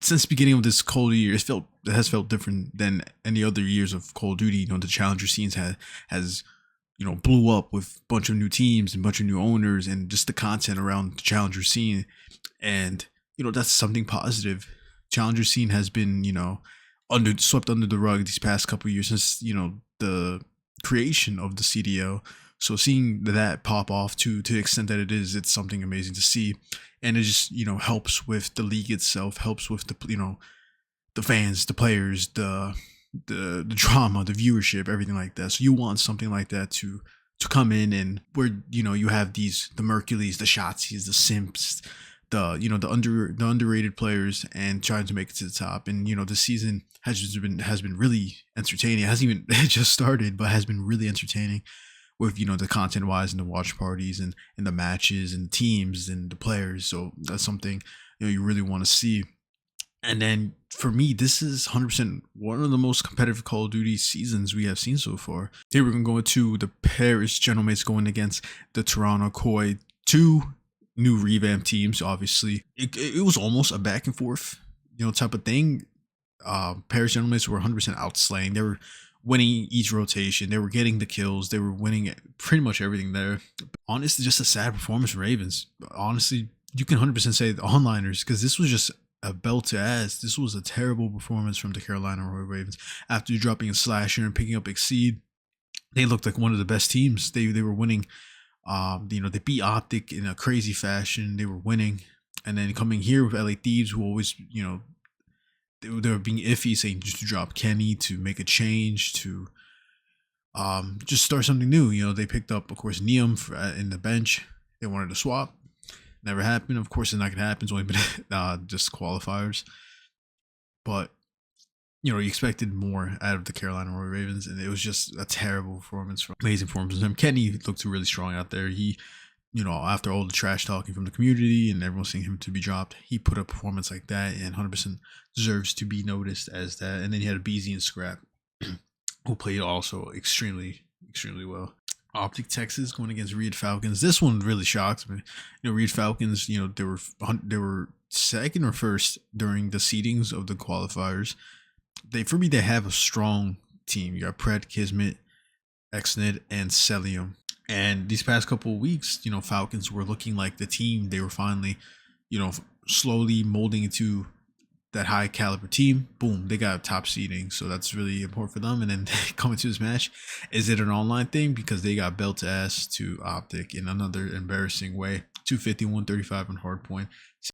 since the beginning of this Call of Duty year, it has felt different than any other years of Call of Duty. The challenger scenes has blew up with a bunch of new teams and a bunch of new owners, and just the content around the challenger scene. And that's something positive. Challenger scene has been under swept under the rug these past couple of years since the creation of the CDL. So seeing that pop off to the extent that it is, it's something amazing to see, and it just helps with the league itself, helps with the fans, the players, the drama, the viewership, everything like that. So you want something like that to come in, and where you have the Mercules, the Shotsies, the Simps, the underrated players, and trying to make it to the top. And the season has been really entertaining. It hasn't even it just started, but has been really entertaining with the content wise, and the watch parties, and the matches, and the teams, and the players. So that's something you really want to see. And then for me, this is 100% one of the most competitive Call of Duty seasons we have seen so far. Here we're going to go into the Paris Gentlemen going against the Toronto Koi, two new revamped teams. Obviously, it was almost a back and forth type of thing. Paris Gentlemen were 100% outslaying. They were winning each rotation. They were getting the kills. They were winning pretty much everything there. Honestly, just a sad performance from Ravens. Honestly, you can 100% say the onliners, because this was just a belt to ass. This was a terrible performance from the Carolina Royal Ravens. After dropping a slasher and picking up Exceed, they looked like one of the best teams. They were winning. They beat Optic in a crazy fashion. They were winning, and then coming here with LA Thieves, who always they were being iffy, saying just to drop Kenny, to make a change, to just start something new. They picked up, of course, Neum in the bench. They wanted to swap. Never happened. Of course, it's not going to happen. It's only been just qualifiers. But, you expected more out of the Carolina Royal Ravens, and it was just a terrible performance. Amazing performance from him. Kenny looked really strong out there. He, after all the trash talking from the community and everyone seeing him to be dropped, he put a performance like that, and 100% deserves to be noticed as that. And then he had a BZ and Scrap, who played also extremely, extremely well. Optic Texas going against Reed Falcons. This one really shocked me. Reed Falcons, they were second or first during the seedings of the qualifiers. For me, they have a strong team. You got Pred, Kismet, Exnid, and Celium. And these past couple of weeks, Falcons were looking like the team. They were finally, slowly molding into that high caliber team. Boom, they got top seeding, so that's really important for them. And then coming to this match, is it an online thing? Because they got belt ass to Optic in another embarrassing way. 250, 135 on hardpoint.